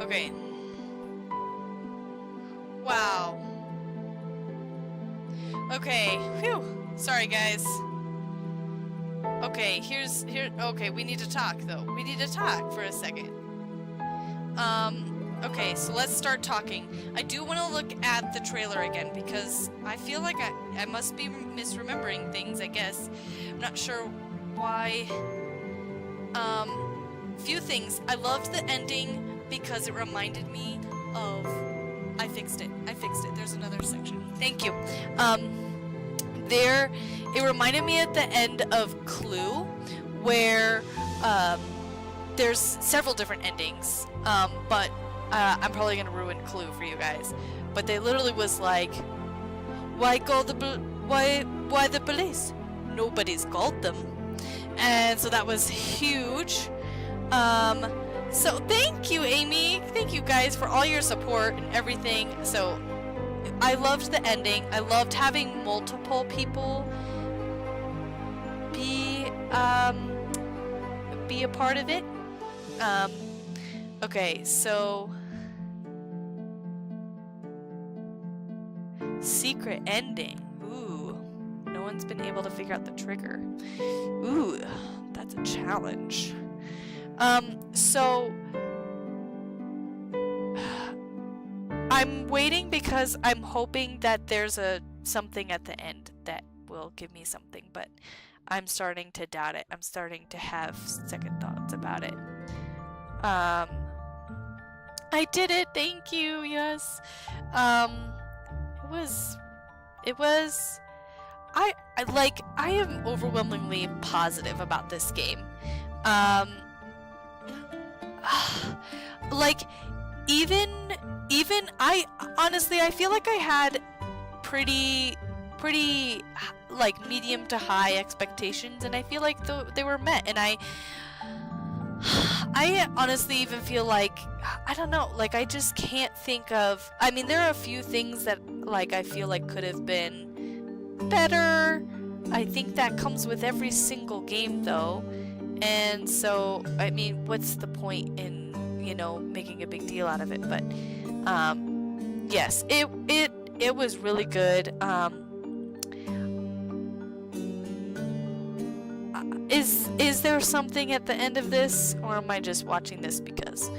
Okay. Wow. Okay. Phew. Sorry, guys. Okay, okay, we need to talk, though. We need to talk for a second. Okay, so let's start talking. I do want to look at the trailer again, because I feel like I must be misremembering things, I guess. I'm not sure why. Few things. I loved the ending because it reminded me of... I fixed it. There's another section. Thank you. It reminded me at the end of GOOO, where, there's several different endings, but, I'm probably gonna ruin GOOO for you guys. But they literally was like, why the police? Nobody's called them. And so that was huge. So thank you, Amy. Thank you guys for all your support and everything. So I loved the ending. I loved having multiple people be a part of it. Okay, so secret ending. Ooh, no one's been able to figure out the trigger. Ooh, that's a challenge. So I'm waiting because I'm hoping that there's something at the end that will give me something, but I'm starting to doubt it. I'm starting to have second thoughts about it. I did it. Thank you. Yes. It was I am overwhelmingly positive about this game. Like even I honestly I feel like I had pretty like medium to high expectations, and I feel like they were met, and I honestly even feel like, I don't know, like I just can't think of, I mean there are a few things that like I feel like could have been better. I think that comes with every single game though, and so I mean what's the point in, you know, making a big deal out of it. But yes, it was really good. Is there something at the end of this, or am I just watching this because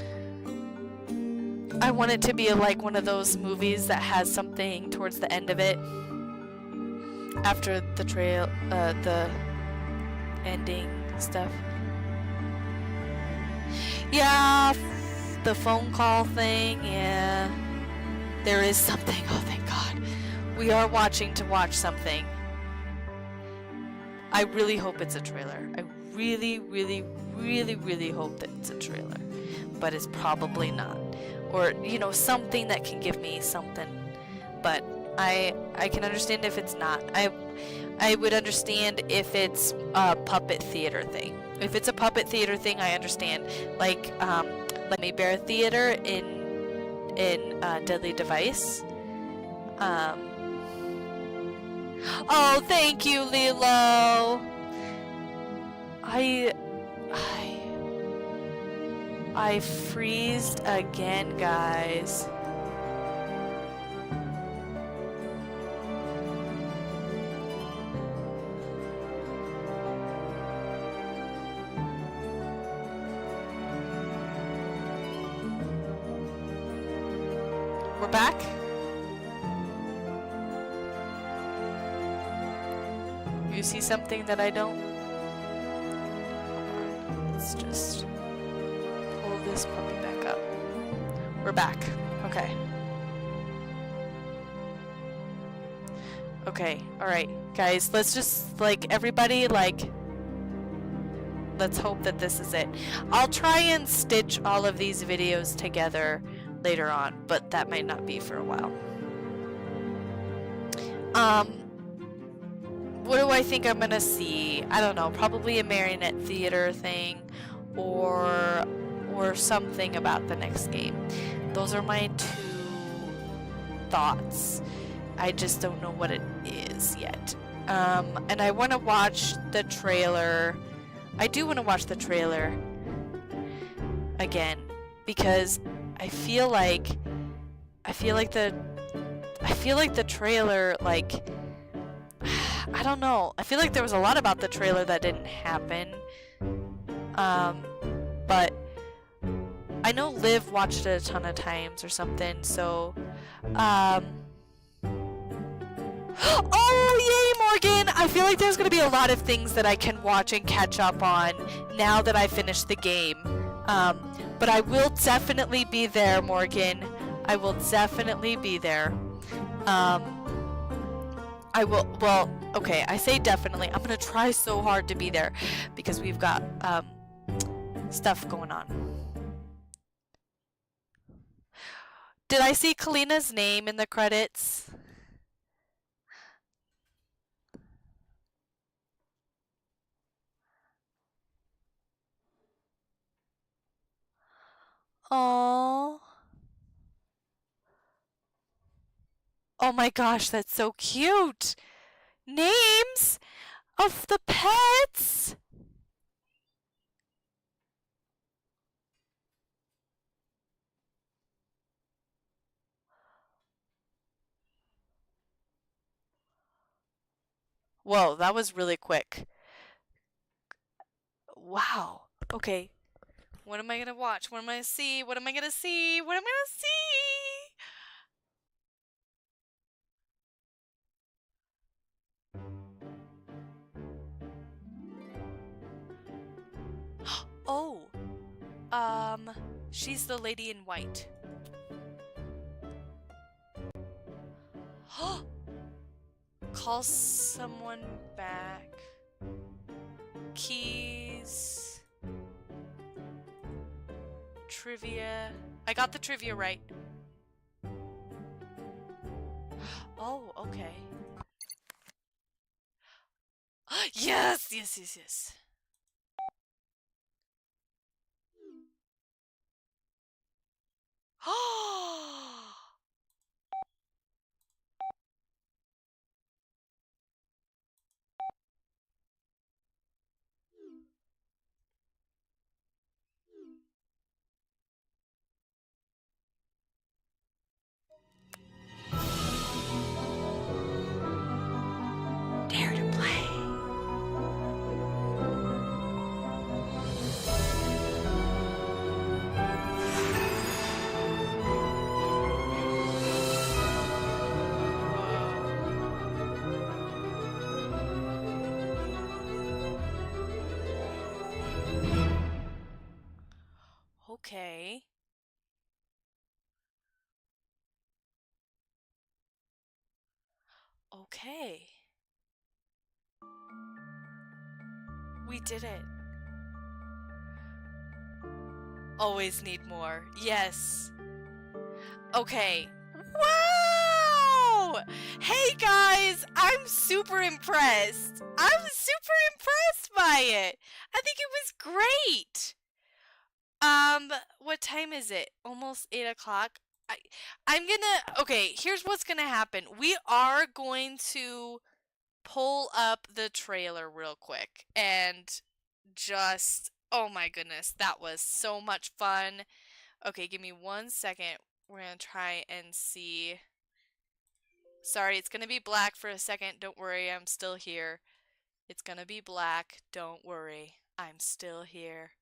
I want it to be like one of those movies that has something towards the end of it, after the ending stuff? Yeah, the phone call thing, yeah. There is something. Oh, thank God. We are watching to watch something. I really hope it's a trailer. I really, really, really, really hope that it's a trailer. But it's probably not. Or, you know, something that can give me something. But I can understand if it's not. I would understand if it's a puppet theater thing. If it's a puppet theater thing, I understand. Like Bear Theater in Deadly Device. Oh, thank you, Lilo. I freezed again, guys. We're back. You see something that I don't? Hold on. Let's just pull this puppy back up. We're back. Okay. Okay, alright. Guys, let's just, like, everybody, like, let's hope that this is it. I'll try and stitch all of these videos together later on, but that might not be for a while. What do I think I'm gonna see? I don't know, probably a marionette theater thing, or something about the next game. Those are my two thoughts. I just don't know what it is yet. And I want to watch the trailer. I do want to watch the trailer again, because I feel like the trailer, like, I don't know. I feel like there was a lot about the trailer that didn't happen. But I know Liv watched it a ton of times or something, so, oh, yay, Morgan! I feel like there's gonna be a lot of things that I can watch and catch up on now that I finished the game. But I will definitely be there, Morgan. I will definitely be there. I will, well, okay, I say definitely. I'm gonna try so hard to be there because we've got, stuff going on. Did I see Kalina's name in the credits? Oh. Oh my gosh, that's so cute. Names of the pets. Whoa, that was really quick. Wow. Okay. What am I gonna watch? What am I gonna see? What am I gonna see? What am I gonna see? Oh, she's the lady in white. Call someone back. Keys. Trivia. I got the trivia right. Oh, okay. Yes, yes, yes, yes. Dare to play. Okay. Okay. We did it. Always need more. Yes. Okay. Wow! Hey guys, I'm super impressed. I'm super impressed by it. I think it was great. What time is it? Almost 8 o'clock. I'm gonna, okay, here's what's gonna happen. We are going to pull up the trailer real quick and just, oh my goodness, that was so much fun. Okay, give me 1 second. We're gonna try and see. Sorry, it's gonna be black for a second. Don't worry, I'm still here. It's gonna be black. Don't worry, I'm still here.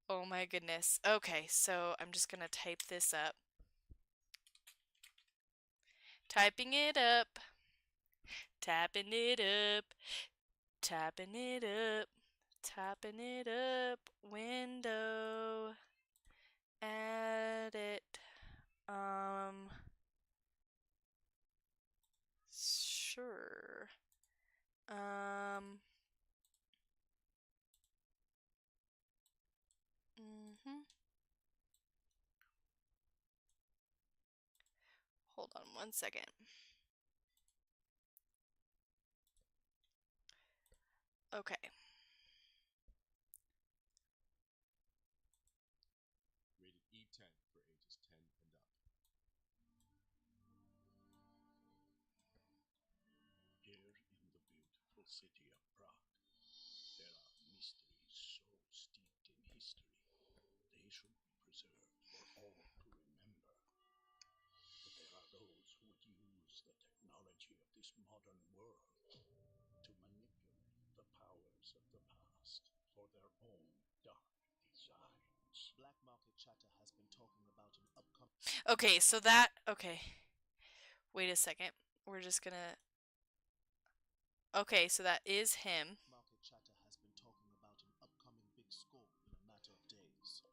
Oh my goodness. Okay, so I'm just gonna type this up. Typing it up. Tapping it up. Tapping it up. Tapping it up. Window. Edit. Sure. Hold on 1 second. Okay. Rated E10 for ages 10 and up. Here in the beautiful city of Prague, there are mysteries so steeped in history, they should be preserved for all to remember. But there are those who would use the technology of this modern world to manipulate the powers of the past for their own dark designs. Black market chatter has been talking about an upcoming. Okay, so that. Okay. Wait a second. We're just gonna. Okay, so that is him. Market chatter has been talking about an upcoming big score in a matter of days.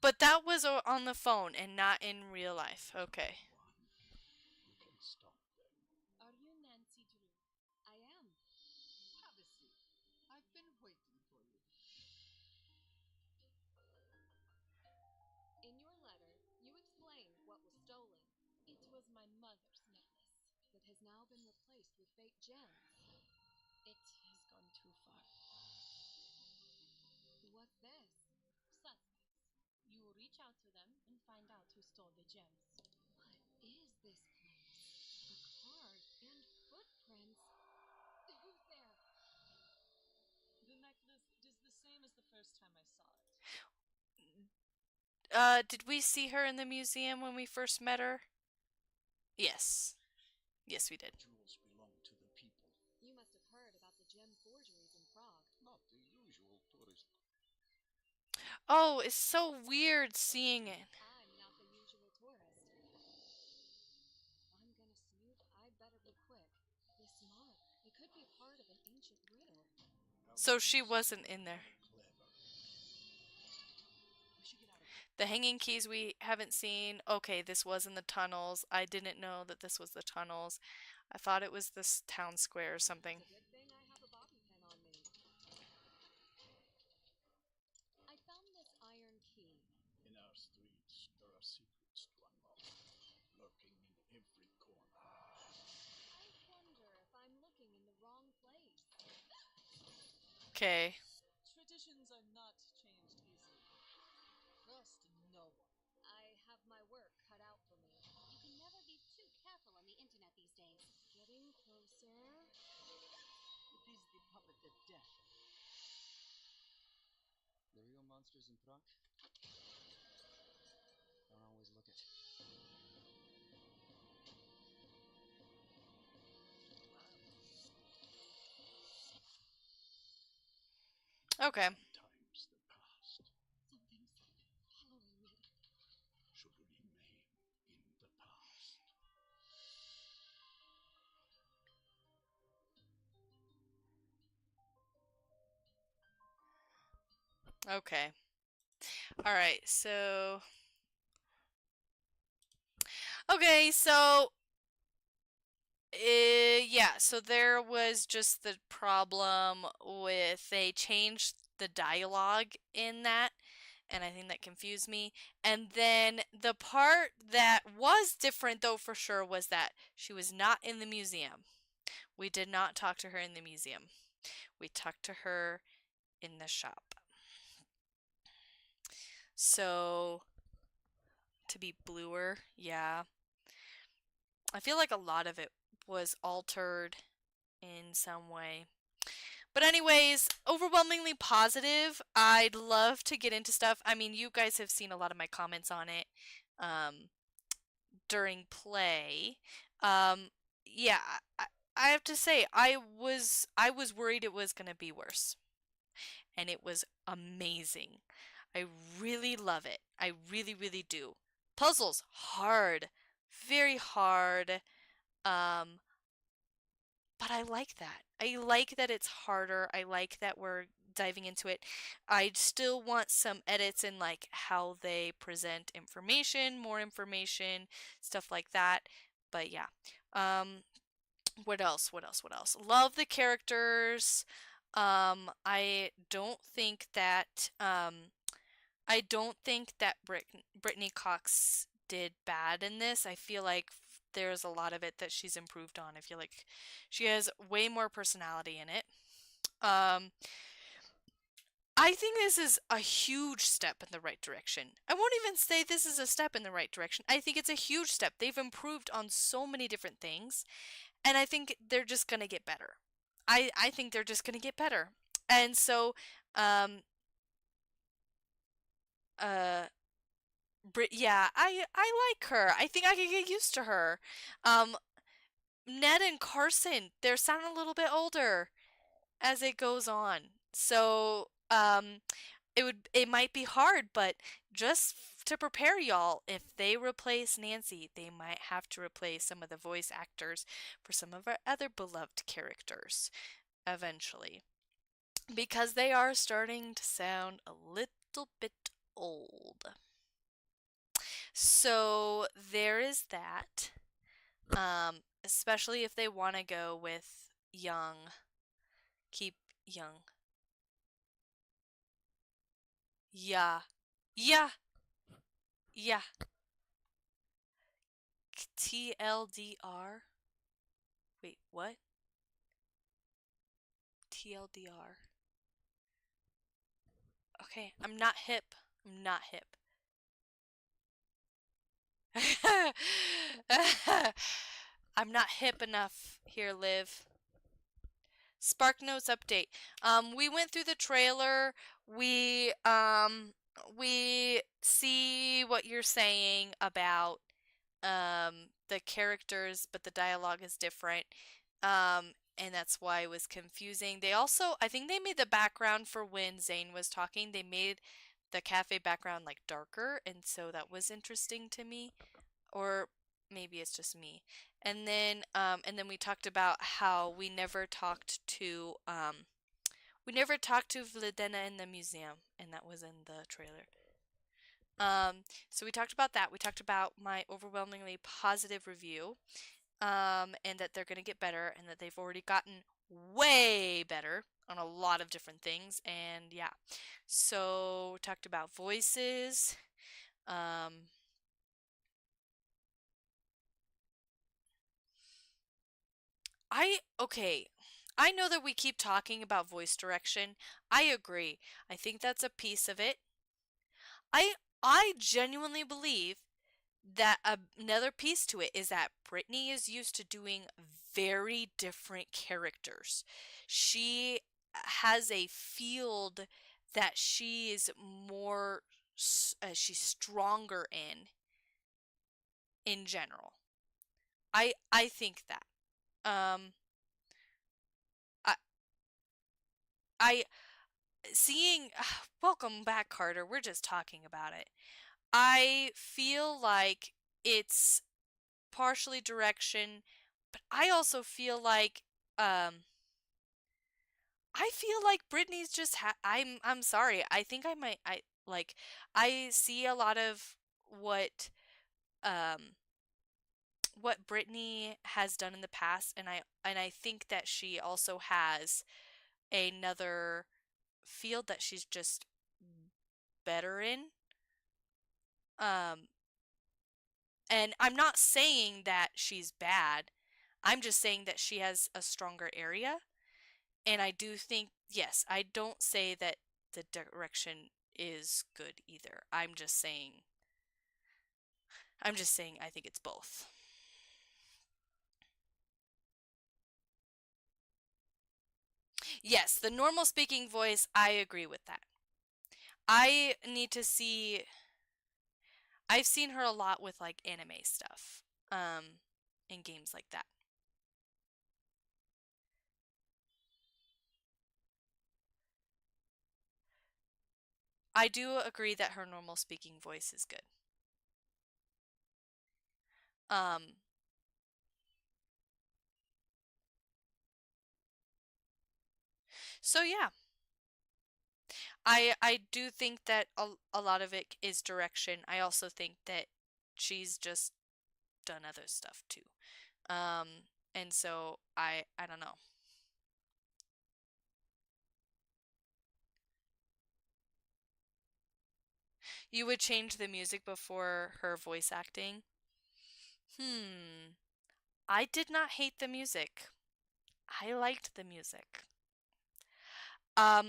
But that was on the phone and not in real life. Okay. You can stop them. Are you Nancy Drew? I am. Have a seat. I've been waiting for you. In your letter, you explained what was stolen. It was my mother's necklace. That has now been replaced with fake gems. It has gone too far. What's this? Suspects. You reach out to them and find out who stole the gems. What is this place? A card and footprints. Who's there? The necklace is the same as the first time I saw it. Did we see her in the museum when we first met her? Yes. Yes, we did. Jewels belong to the people, You must have heard about the gem forgeries in Prague. not the usual tourist. Oh, it's so weird seeing it. I'm not the usual tourist. I'm gonna snoop. I'd better be quick. This mark, it could be part of an ancient riddle. So she wasn't in there. Clever. We should get out of here. The hanging keys we haven't seen. Okay, this was in the tunnels. I didn't know that this was the tunnels. I thought it was this town square or something. It's a good thing I have a bobby pin on me. I found this iron key. In our streets, there are secrets to unlock, lurking in every corner. I wonder if I'm looking in the wrong place. Okay. Traditions are not changed easily. Trust no one. I have my work cut out for me. You can never be too careful on the internet these days. Getting closer. It is the puppet at death. The real monsters in Prague don't always look it. Okay. Times the past Something's following me. should remain in the past. Okay. Alright, so... Okay, so... yeah, so there was just the problem with they changed the dialogue in that, and I think that confused me. And then the part that was different, though, for sure, was that she was not in the museum. We did not talk to her in the museum. We talked to her in the shop. So, to be bluer, yeah. I feel like a lot of it was altered in some way. But anyways, overwhelmingly positive. I'd love to get into stuff. I mean, you guys have seen a lot of my comments on it during play. Yeah, I have to say, I was worried it was gonna be worse. And it was amazing. I really love it. I really, really do. Puzzles, hard. Very hard. But I like that. I like that it's harder. I like that we're diving into it. I still want some edits in like how they present information, more information, stuff like that. But yeah. What else? What else? What else? Love the characters. I don't think that Brittany Cox did bad in this. I feel like there's a lot of it that she's improved on. I feel like she has way more personality in it. I think this is a huge step in the right direction. I won't even say this is a step in the right direction. I think it's a huge step. They've improved on so many different things, and I think they're just gonna get better. I think they're just gonna get better. And so, uh yeah, I like her. I think I could get used to her. Um, Ned and Carson, they're sounding a little bit older as it goes on. So, it might be hard, but just to prepare y'all, if they replace Nancy, they might have to replace some of the voice actors for some of our other beloved characters eventually, because they are starting to sound a little bit old. So there is that. Especially if they want to go with young, keep young. Yeah. Yeah. Yeah. TLDR? Wait, what? TLDR. Okay, I'm not hip. I'm not hip. I'm not hip enough here, Liv. Spark Notes update. We went through the trailer. We see what you're saying about the characters, but the dialogue is different. And that's why it was confusing. They also, I think they made the background for when Zane was talking, they made the cafe background like darker, and so that was interesting to me. Or maybe it's just me. And then we talked about how we never talked to Vladena in the museum, and that was in the trailer. So we talked about that. We talked about my overwhelmingly positive review, and that they're going to get better, and that they've already gotten way better on a lot of different things. And yeah, so we talked about voices. Um, okay. I know that we keep talking about voice direction. I agree. I think that's a piece of it. I I genuinely believe that another piece to it is that Brittany is used to doing very different characters. She has a field that she is more she's stronger in general. I think that. Um I I seeing welcome back, Carter. We're just talking about it. I feel like it's partially direction, but I also feel like um I feel like Britney's just I'm sorry. I think I might I like I see a lot of what um what Britney has done in the past, and I think that she also has another field that she's just better in. Um and I'm not saying that she's bad. I'm just saying that she has a stronger area. And I do think, yes, I don't say that the direction is good either. I'm just saying I think it's both. Yes, the normal speaking voice, I agree with that. I need to see I've seen her a lot with like anime stuff. In games like that. I do agree that her normal speaking voice is good. Um so yeah, I do think that a lot of it is direction. I also think that she's just done other stuff too. Um, and so I don't know. You would change the music before her voice acting? Hmm. I did not hate the music. I liked the music.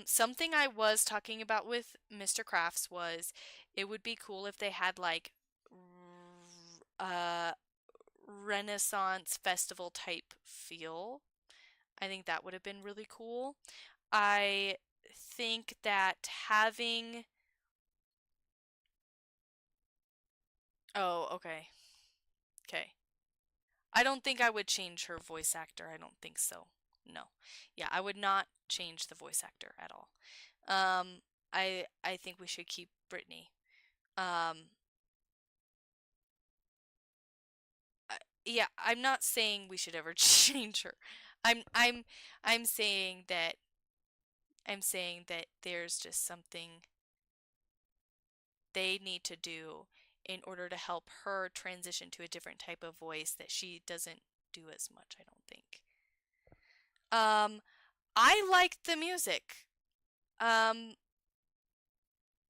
Something I was talking about with Mr. Crafts was it would be cool if they had like Renaissance festival type feel. I think that would have been really cool. I think that having Oh, okay. Okay. I don't think I would change her voice actor. I don't think so. No. Yeah, I would not change the voice actor at all. Um, I think we should keep Brittany. Um, yeah, I'm not saying we should ever change her. I'm I'm I'm saying that there's just something they need to do in order to help her transition to a different type of voice that she doesn't do as much, I don't think. Um, I liked the music. Um,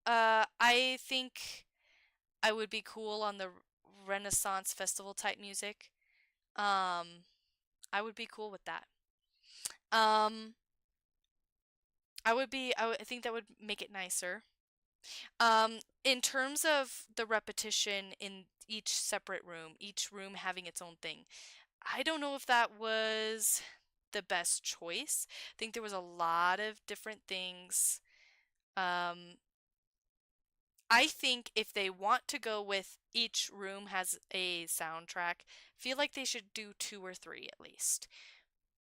I think I would be cool on the Renaissance festival type music. Um, I would be cool with that. Um, I think that would make it nicer. In terms of the repetition in each separate room, each room having its own thing, I don't know if that was the best choice. I think there was a lot of different things. Um, I think if they want to go with each room has a soundtrack, feel like they should do two or three at least.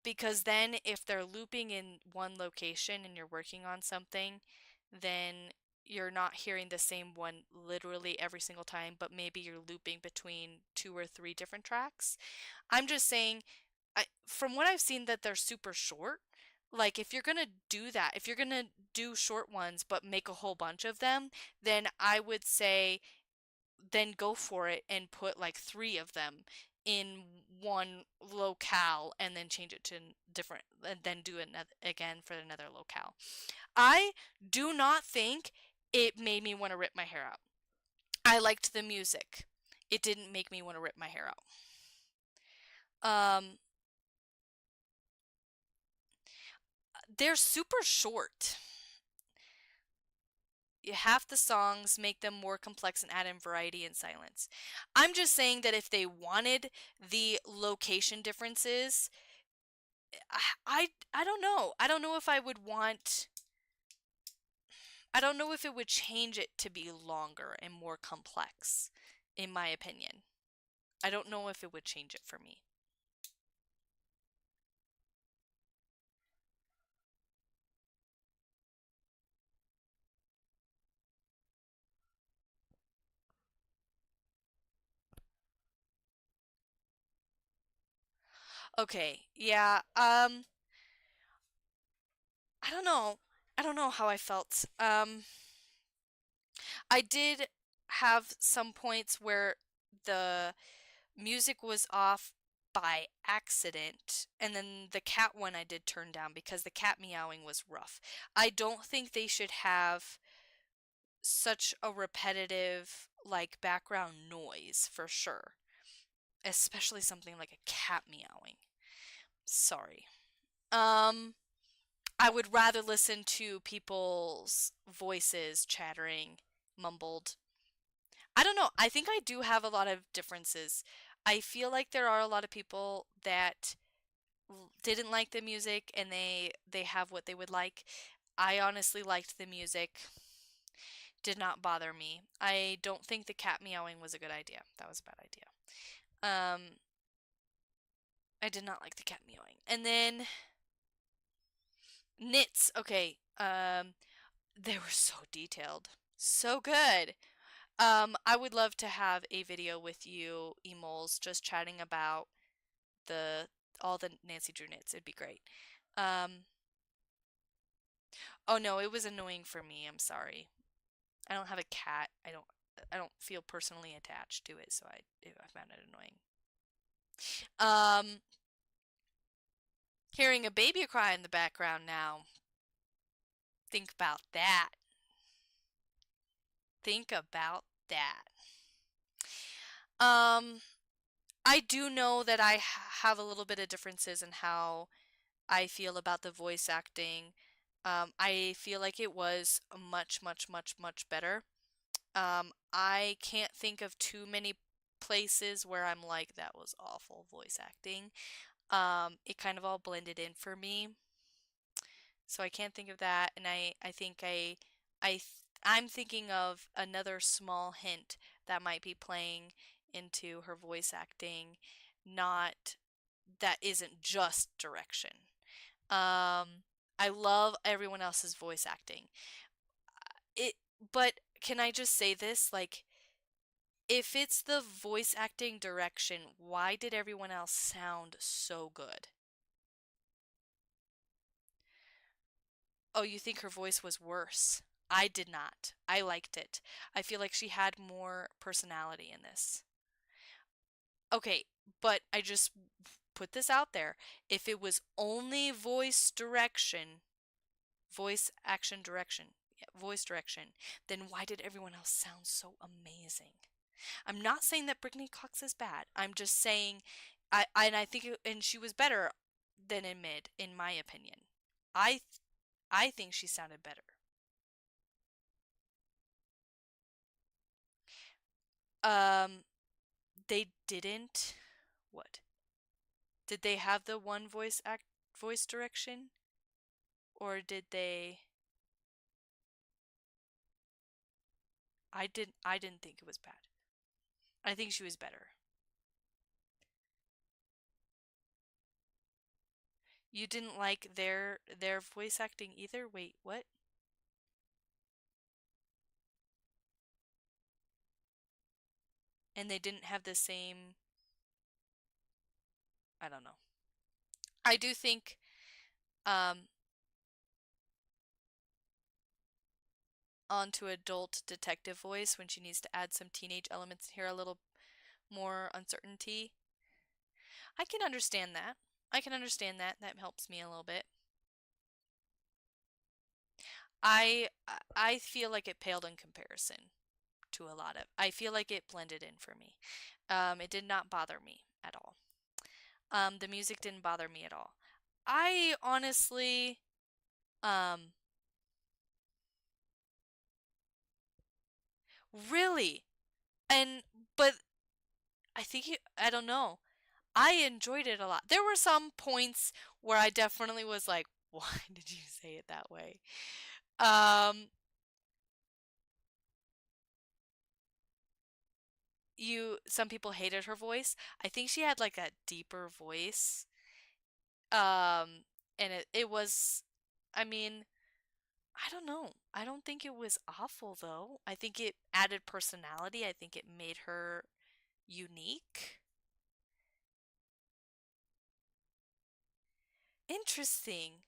Because then if they're looping in one location and you're working on something, then you're not hearing the same one literally every single time, but maybe you're looping between two or three different tracks. I'm just saying, from what I've seen, that they're super short. Like, if you're gonna do that, if you're gonna do short ones but make a whole bunch of them, then I would say then go for it and put like three of them in one locale and then change it to different and then do it again for another locale. I do not think it made me want to rip my hair out. I liked the music. It didn't make me want to rip my hair out. They're super short. Half the songs make them more complex and add in variety and silence. I'm just saying that if they wanted the location differences, I don't know. I don't know if I would want. I don't know if it would change it to be longer and more complex, in my opinion. I don't know if it would change it for me. Okay, yeah, I don't know. I don't know how I felt. I did have some points where the music was off by accident, and then the cat one I did turn down because the cat meowing was rough. I don't think they should have such a repetitive, like, background noise for sure, especially something like a cat meowing. Sorry. Um, I would rather listen to people's voices chattering, mumbled. I don't know. I think I do have a lot of differences. I feel like there are a lot of people that didn't like the music and they have what they would like. I honestly liked the music. Did not bother me. I don't think the cat meowing was a good idea. That was a bad idea. I did not like the cat meowing. And then knits. Okay. They were so detailed. So good. I would love to have a video with you, Emols, just chatting about the all the Nancy Drew knits. It'd be great. Um, oh no, it was annoying for me. I'm sorry. I don't have a cat. I don't feel personally attached to it, so I found it annoying. Um, hearing a baby cry in the background now. Think about that. Think about that. Um, I do know that I have a little bit of differences in how I feel about the voice acting. I feel like it was much, much, much, much better. I can't think of too many places where I'm like, that was awful voice acting. It kind of all blended in for me. So I can't think of that, and I think I'm thinking of another small hint that might be playing into her voice acting, not that isn't just direction. I love everyone else's voice acting. It, but can I just say this? Like, if it's the voice acting direction, why did everyone else sound so good? Oh, you think her voice was worse? I did not. I liked it. I feel like she had more personality in this. Okay, but I just put this out there. If it was only voice direction, voice action direction, yeah, voice direction, then why did everyone else sound so amazing? I'm not saying that Brittany Cox is bad. I'm just saying, I think and she was better than in mid, in my opinion. I I think she sounded better. Um, they didn't. What? Did they have the one voice direction, or did they? I didn't think it was bad. I think she was better. You didn't like their voice acting either? Wait, what? And they didn't have the same, I don't know. I do think um onto adult detective voice when she needs to add some teenage elements here, a little more uncertainty. I can understand that. I can understand that. That helps me a little bit. I I feel like it paled in comparison to a lot of. I feel like it blended in for me. It did not bother me at all. The music didn't bother me at all. I honestly, um, really, and but I think I don't know. I enjoyed it a lot. There were some points where I definitely was like, why did you say it that way? Um, some people hated her voice. I think she had like a deeper voice. And it was, I mean, I don't know. I don't think it was awful though. I think it added personality. I think it made her unique. Interesting.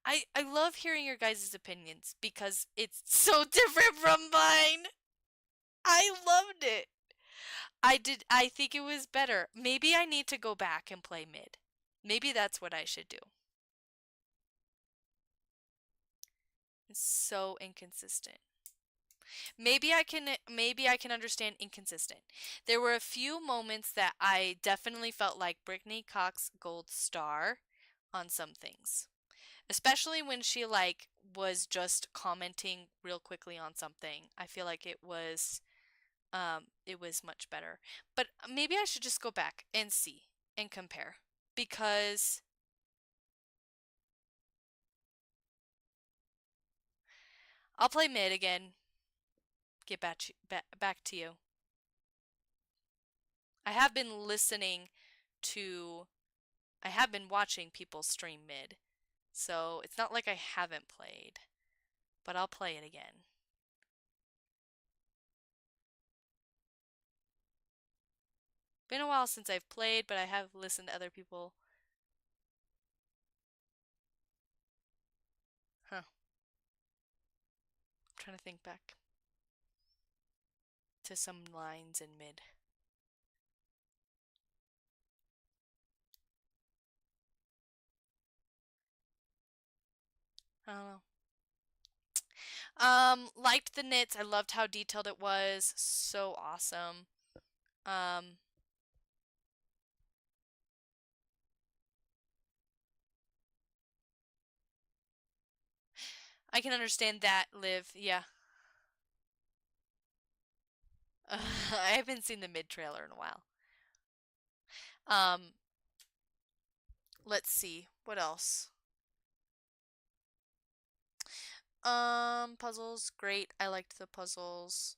I love hearing your guys' opinions because it's so different from mine. I loved it. I think it was better. Maybe I need to go back and play mid. Maybe that's what I should do. It's so inconsistent. Maybe I can understand inconsistent. There were a few moments that I definitely felt like Brittany Cox gold star on some things. Especially when she like was just commenting real quickly on something. I feel like it was much better. But maybe I should just go back and see and compare because I'll play mid again. Get back to you. I have been listening to I have been watching people stream mid. So it's not like I haven't played, but I'll play it again. Been a while since I've played, but I have listened to other people. Huh. I'm trying to think back to some lines in mid. I don't know. Liked the knits. I loved how detailed it was. So awesome. Um, I can understand that, Liv. Yeah. I haven't seen the mid trailer in a while. Um, let's see. What else? Puzzles, great. I liked the puzzles.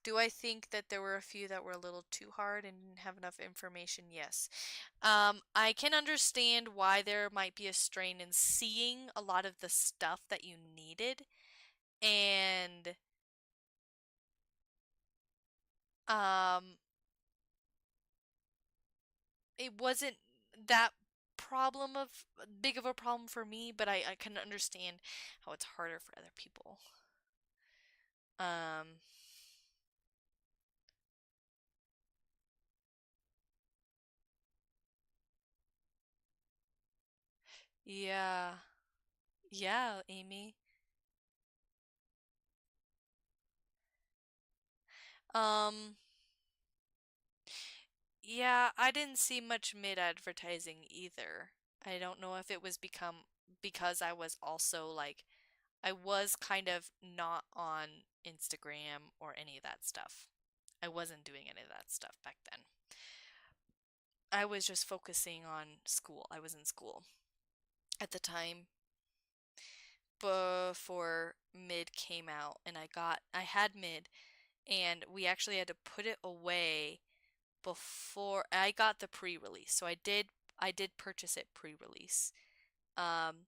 Do I think that there were a few that were a little too hard and didn't have enough information? Yes. I can understand why there might be a strain in seeing a lot of the stuff that you needed, and um, it wasn't that problem of big of a problem for me, but I can understand how it's harder for other people. Um, yeah. Yeah, Amy. Um, yeah, I didn't see much mid advertising either. I don't know if it was because I was also like I was kind of not on Instagram or any of that stuff. I wasn't doing any of that stuff back then. I was just focusing on school. I was in school at the time before mid came out, and I had mid, and we actually had to put it away before I got the pre-release. So I did purchase it pre-release. Um,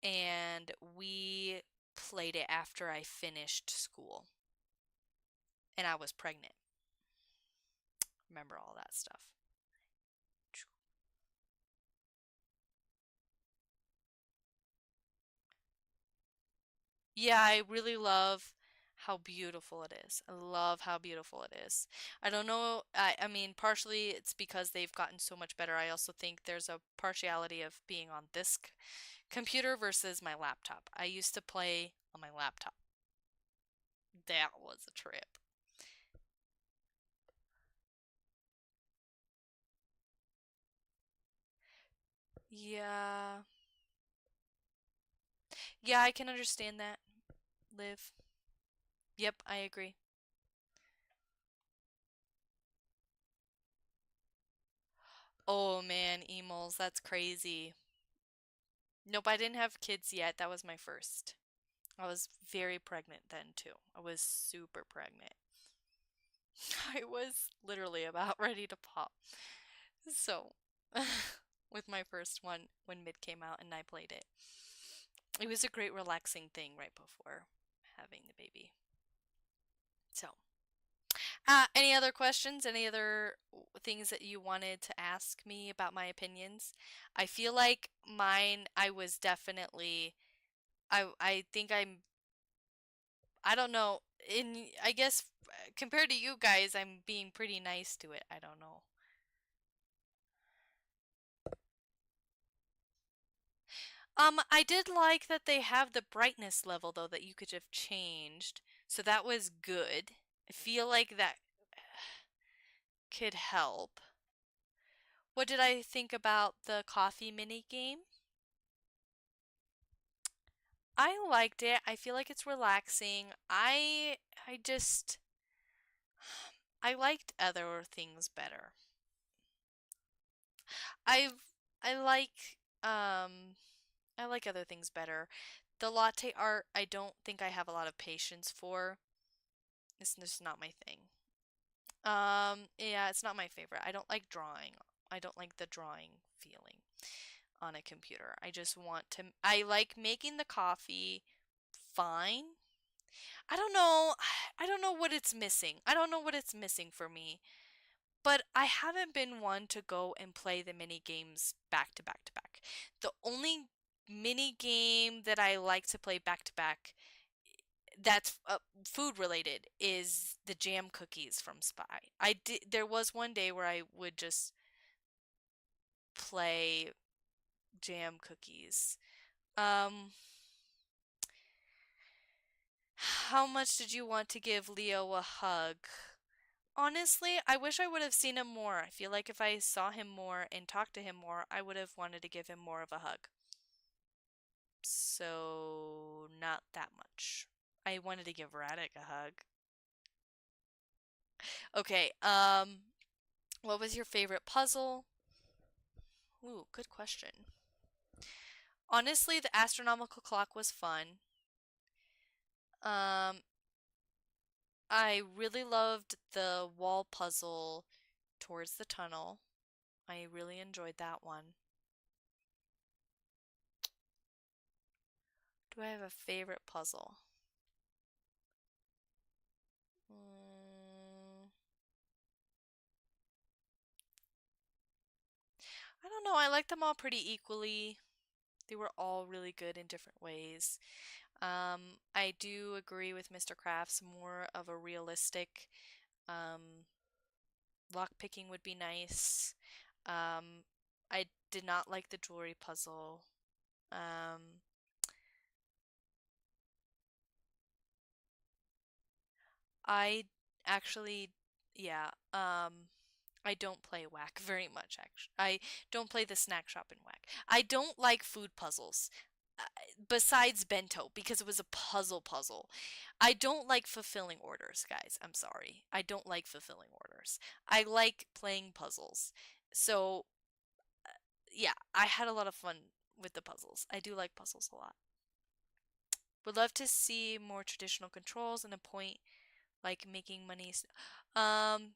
and we played it after I finished school. And I was pregnant. Remember all that stuff. Yeah, I really love how beautiful it is. I love how beautiful it is. I don't know, I mean, partially it's because they've gotten so much better. I also think there's a partiality of being on this computer versus my laptop. I used to play on my laptop. That was a trip. Yeah. Yeah, I can understand that, Liv. Yep, I agree. Oh man, emails, that's crazy. Nope, I didn't have kids yet. That was my first. I was very pregnant then too. I was super pregnant. I was literally about ready to pop. So, with my first one when mid came out and I played it. It was a great relaxing thing right before having the baby. So, any other questions? Any other things that you wanted to ask me about my opinions? I feel like mine, I was definitely, I think I don't know, I guess compared to you guys, I'm being pretty nice to it. I don't know. I did like that they have the brightness level though that you could have changed. So that was good. I feel like that could help. What did I think about the coffee mini game? I liked it. I feel like it's relaxing. I just I liked other things better. I've I like I like other things better. The latte art I don't think I have a lot of patience for. It's just not my thing. Yeah, it's not my favorite. I don't like drawing. I don't like the drawing feeling on a computer. I just want to I like making the coffee fine. I don't know. I don't know what it's missing. I don't know what it's missing for me. But I haven't been one to go and play the mini games back to back to back. The only mini game that I like to play back to back that's food related is the jam cookies from Spy. There was one day where I would just play jam cookies. Um, how much did you want to give Leo a hug? Honestly, I wish I would have seen him more. I feel like if I saw him more and talked to him more, I would have wanted to give him more of a hug. So, not that much. I wanted to give Radek a hug. Okay, what was your favorite puzzle? Ooh, good question. Honestly, the astronomical clock was fun. Um, I really loved the wall puzzle towards the tunnel. I really enjoyed that one. Do I have a favorite puzzle? I don't know. I like them all pretty equally. They were all really good in different ways. I do agree with Mr. Crafts, more of a realistic lock picking would be nice. I did not like the jewelry puzzle. Um, I actually, yeah, I don't play whack very much, actually. I don't play the snack shop in whack. I don't like food puzzles, uh, besides bento, because it was a puzzle. I don't like fulfilling orders, guys. I'm sorry. I don't like fulfilling orders. I like playing puzzles. So, yeah, I had a lot of fun with the puzzles. I do like puzzles a lot. Would love to see more traditional controls and a point like making money. Um,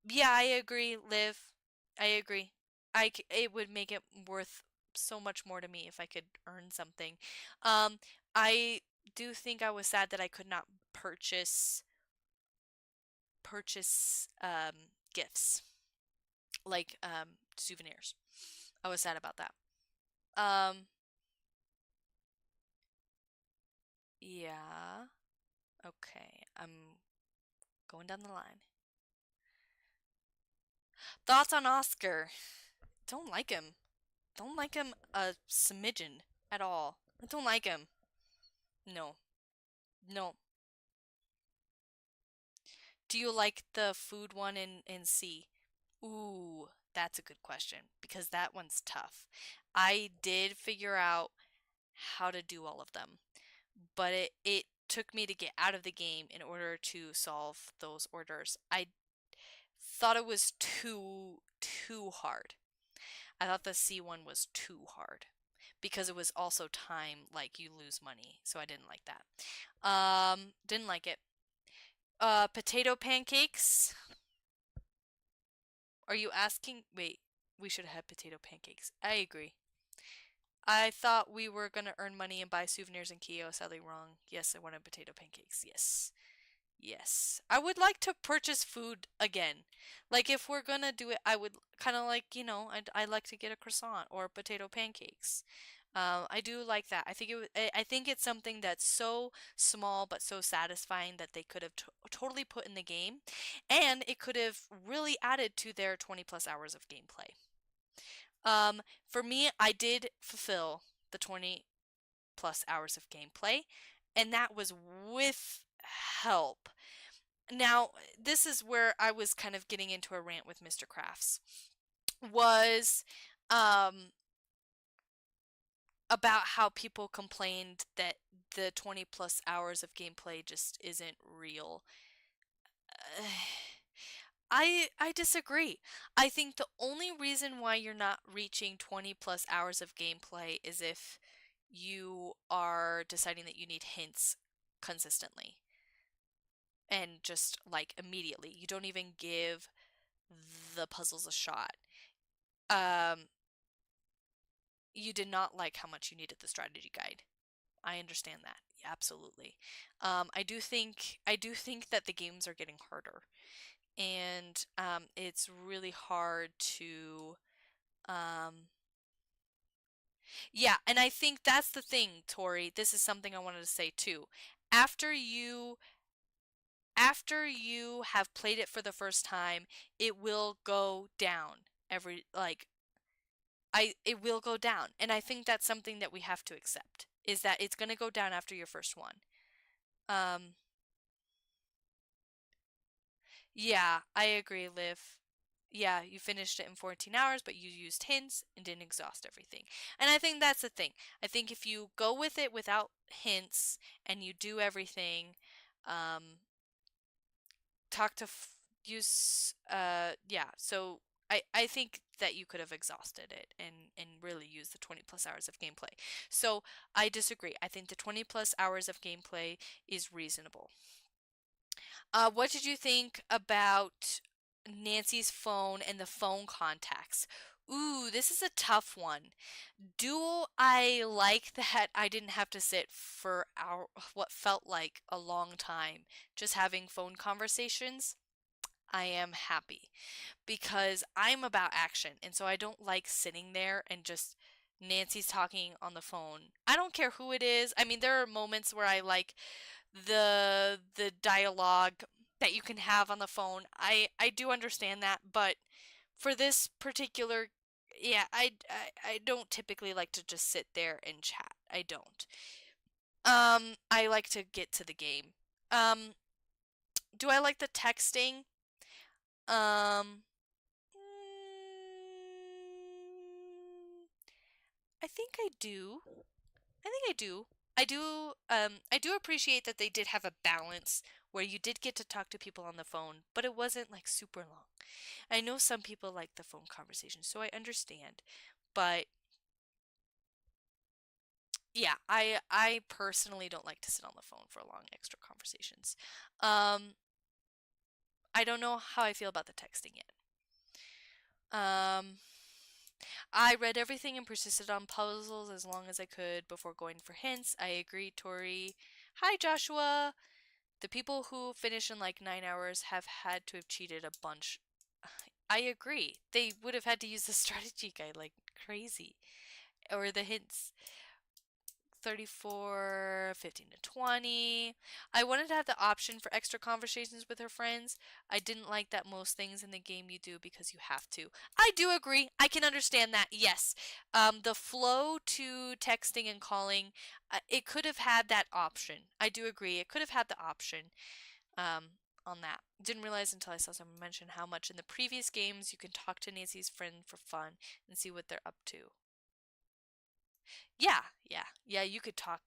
yeah, I agree, Liv. I agree. It would make it worth so much more to me if I could earn something. Um, I do think I was sad that I could not purchase gifts like souvenirs. I was sad about that. Um, yeah. Okay, I'm going down the line. Thoughts on Oscar? Don't like him. Don't like him a smidgen at all. I don't like him. No. No. Do you like the food one in C? Ooh, that's a good question because that one's tough. I did figure out how to do all of them, but it took me to get out of the game in order to solve those orders. I thought it was too hard. I thought the C one was too hard because it was also time, like you lose money, so I didn't like that. Didn't like it. Potato pancakes. Are you asking? Wait, we should have had potato pancakes. I agree. I thought we were gonna earn money and buy souvenirs in Kyo. Sadly wrong. Yes, I wanted potato pancakes. Yes. Yes. I would like to purchase food again. Like if we're gonna do it, I would kind of like, I'd like to get a croissant or potato pancakes. I do like that. I think it's something that's so small but so satisfying that they could have totally put in the game, and it could have really added to their 20 plus hours of gameplay. For me, I did fulfill the 20 plus hours of gameplay, and that was with help. Now, this is where I was kind of getting into a rant with Mr. Crafts, was um, about how people complained that the 20 plus hours of gameplay just isn't real. I disagree. I think the only reason why you're not reaching 20 plus hours of gameplay is if you are deciding that you need hints consistently and just like immediately. You don't even give the puzzles a shot. Um, you did not like how much you needed the strategy guide. I understand that. Absolutely. I do think that the games are getting harder, and it's really hard to um, yeah, and I think that's the thing, Tori. This is something I wanted to say too. After you after you have played it for the first time, it will go down every like it will go down. And I think that's something that we have to accept is that it's going to go down after your first one. Um yeah, I agree, Liv. Yeah, you finished it in 14 hours, but you used hints and didn't exhaust everything. And I think that's the thing. I think if you go with it without hints and you do everything, um, talk to use, yeah, so I think that you could have exhausted it and really used the 20 plus hours of gameplay. So I disagree. I think the 20 plus hours of gameplay is reasonable. What did you think about Nancy's phone and the phone contacts? Ooh, this is a tough one. Do I like that I didn't have to sit for what felt like a long time just having phone conversations? I am happy because I'm about action, and so I don't like sitting there and just Nancy's talking on the phone. I don't care who it is. I mean, there are moments where I like the dialogue that you can have on the phone. I do understand that, but for this particular, yeah, I don't typically like to just sit there and chat. I don't. I like to get to the game. Um, do I like the texting? Um, I think I do. I think I do. I do appreciate that they did have a balance where you did get to talk to people on the phone, but it wasn't like super long. I know some people like the phone conversation, so I understand. But yeah, I personally don't like to sit on the phone for long extra conversations. Um, I don't know how I feel about the texting yet. Um, I read everything and persisted on puzzles as long as I could before going for hints. I agree, Tori. Hi, Joshua. The people who finish in like 9 hours have had to have cheated a bunch. I agree. They would have had to use the strategy guide like crazy. Or the hints. 34, 15 to 20. I wanted to have the option for extra conversations with her friends. I didn't like that most things in the game you do because you have to. I do agree. I can understand that. Yes. The flow to texting and calling, it could have had that option. I do agree. It could have had the option on that. Didn't realize until I saw someone mention how much in the previous games you can talk to Nancy's friend for fun and see what they're up to. Yeah, you could talk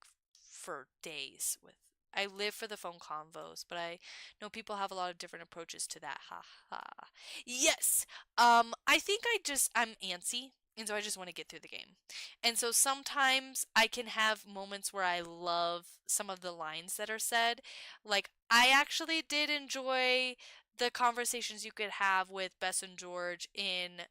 for days with. I live for the phone convos, but I know people have a lot of different approaches to that. Ha ha. Yes. I think I'm antsy, and so I just want to get through the game. And so sometimes I can have moments where I love some of the lines that are said. Like I actually did enjoy the conversations you could have with Bess and George in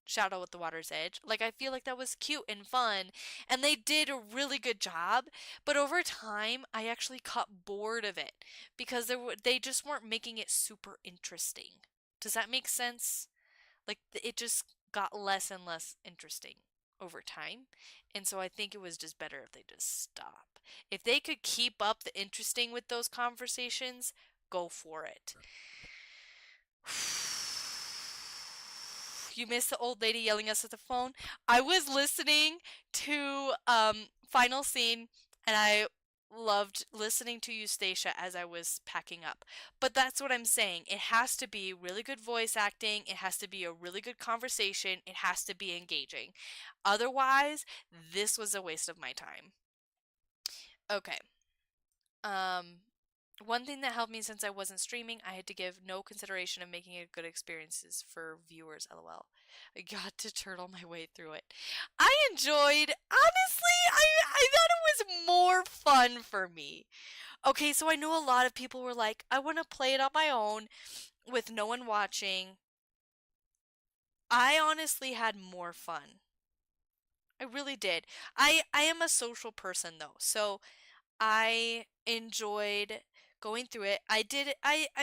Shadow at the Water's Edge. Like I feel like that was cute and fun and they did a really good job, but over time I actually got bored of it because they just weren't making it super interesting. Does that make sense? Like it just got less and less interesting over time. And so I think it was just better if they just stop. If they could keep up the interesting with those conversations, go for it. You missed the old lady yelling at us at the phone. I was listening to Final Scene and I loved listening to you, Stacia, as I was packing up. But that's what I'm saying. It has to be really good voice acting. It has to be a really good conversation. It has to be engaging. Otherwise, this was a waste of my time. Okay. One thing that helped me since I wasn't streaming, I had to give no consideration of making it good experiences for viewers, lol. I got to turtle my way through it. I enjoyed, honestly, I thought it was more fun for me. Okay, so I know a lot of people were like, I want to play it on my own with no one watching. I honestly had more fun. I really did. I am a social person though, so I enjoyed going through it. I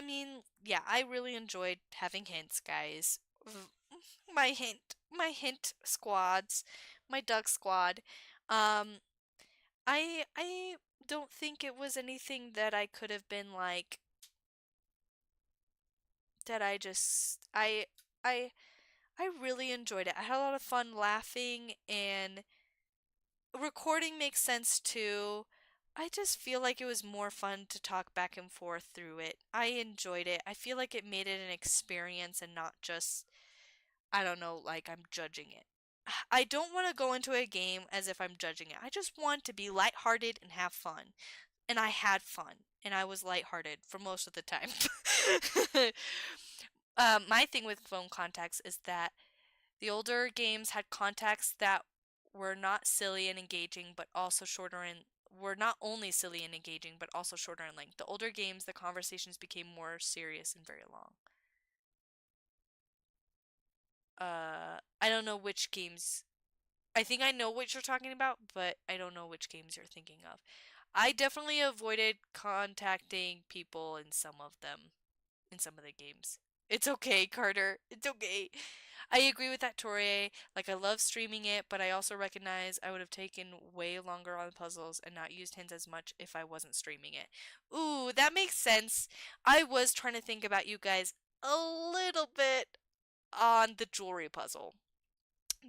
mean, yeah, I really enjoyed having hints, guys. My hint squads, my duck squad. Um, I don't think it was anything that I could have been like that I I really enjoyed it. I had a lot of fun laughing and recording makes sense too. I just feel like it was more fun to talk back and forth through it. I enjoyed it. I feel like it made it an experience and not just, I don't know, like I'm judging it. I don't want to go into a game as if I'm judging it. I just want to be lighthearted and have fun. And I had fun. And I was lighthearted for most of the time. My thing with phone contacts is that the older games had contacts that were not silly and engaging, but also shorter and were not only silly and engaging, but also shorter in length. The older games, the conversations became more serious and very long. I don't know which games. I think I know what you're talking about, but I don't know which games you're thinking of. I definitely avoided contacting people in some of them, in some of the games. It's okay, Carter. It's okay. I agree with that, Torie. Like, I love streaming it, but I also recognize I would have taken way longer on puzzles and not used hints as much if I wasn't streaming it. Ooh, that makes sense. I was trying to think about you guys a little bit on the jewelry puzzle.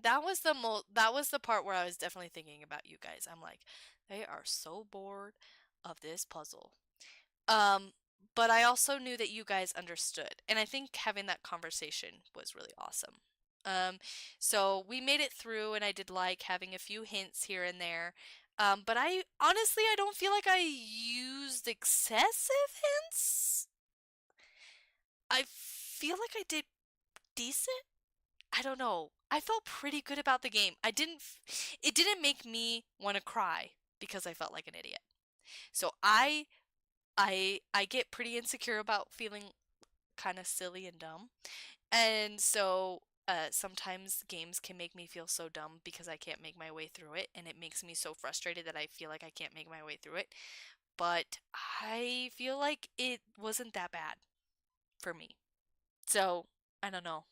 That was the part where I was definitely thinking about you guys. I'm like, they are so bored of this puzzle. Um, but I also knew that you guys understood, and I think having that conversation was really awesome. Um, so we made it through, and I did like having a few hints here and there. But I honestly, I don't feel like I used excessive hints. I feel like I did decent. I don't know. I felt pretty good about the game. It didn't make me want to cry because I felt like an idiot. So I get pretty insecure about feeling kind of silly and dumb. And so sometimes games can make me feel so dumb because I can't make my way through it, and it makes me so frustrated that I feel like I can't make my way through it. But I feel like it wasn't that bad for me. So, I don't know.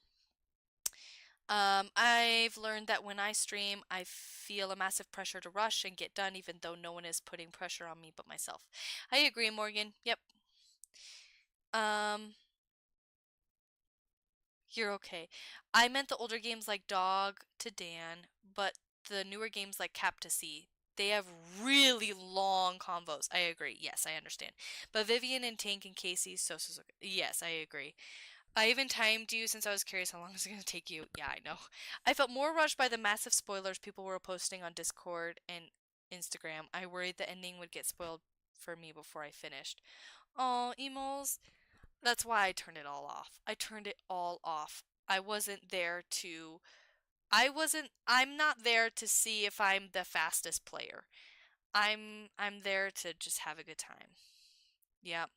I've learned that when I stream, I feel a massive pressure to rush and get done, even though no one is putting pressure on me but myself. I agree, Morgan. Yep. Um, you're okay. I meant the older games like Dog to Dan, but the newer games like Cap to Sea. They have really long convos. I agree. Yes, I understand. But Vivian and Tank and Casey, so. Yes, I agree. I even timed you since I was curious how long is it going to take you. Yeah, I know. I felt more rushed by the massive spoilers people were posting on Discord and Instagram. I worried the ending would get spoiled for me before I finished. Oh, emos. That's why I turned it all off. I turned it all off. I wasn't there to. I'm not there to see if I'm the fastest player. I'm there to just have a good time. Yep.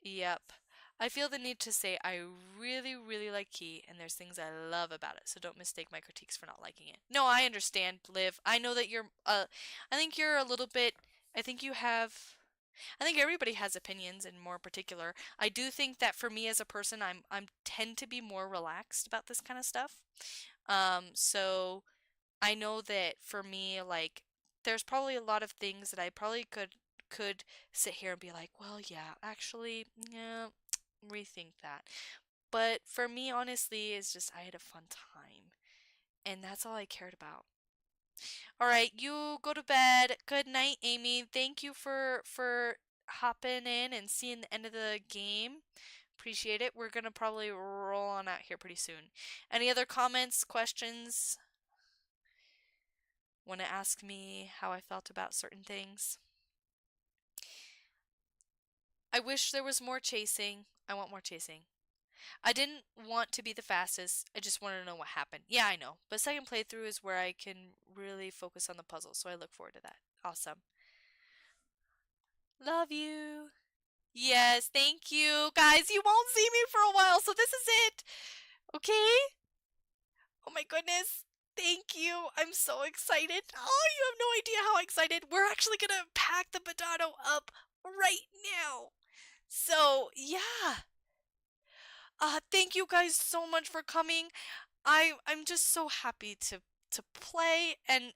Yep. I feel the need to say I really, really like Key, and there's things I love about it, so don't mistake my critiques for not liking it. No, I understand, Liv. I know that I think you're a little bit, I think you have, I think everybody has opinions, and more particular. I do think that for me as a person, I'm tend to be more relaxed about this kind of stuff. So I know that for me, like, there's probably a lot of things that I probably could sit here and be like, well, yeah, actually, yeah, rethink that. But for me, honestly, it's just I had a fun time, and that's all I cared about. All right, you go to bed. Good night, Amy. Thank you for hopping in and seeing the end of the game. Appreciate it. We're gonna probably roll on out here pretty soon. Any other comments, questions? Want to ask me how I felt about certain things? I wish there was more chasing. I want more chasing. I didn't want to be the fastest. I just wanted to know what happened. Yeah, I know. But second playthrough is where I can really focus on the puzzle, so I look forward to that. Awesome. Love you. Yes, thank you. Guys, you won't see me for a while, so this is it. Okay? Oh my goodness. Thank you. I'm so excited. Oh, you have no idea how excited. We're actually gonna pack the potato up right now. So, yeah. Thank you guys so much for coming. I'm just so happy to play and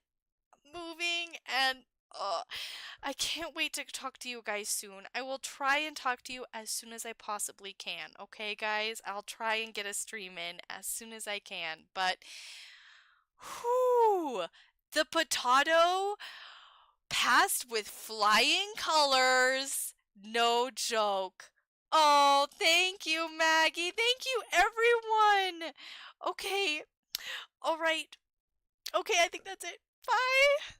moving and I can't wait to talk to you guys soon. I will try and talk to you as soon as I possibly can. Okay, guys? I'll try and get a stream in as soon as I can. But whew, the potato passed with flying colors. No joke. Oh, thank you, Maggie. Thank you, everyone. Okay. All right. Okay, I think that's it. Bye.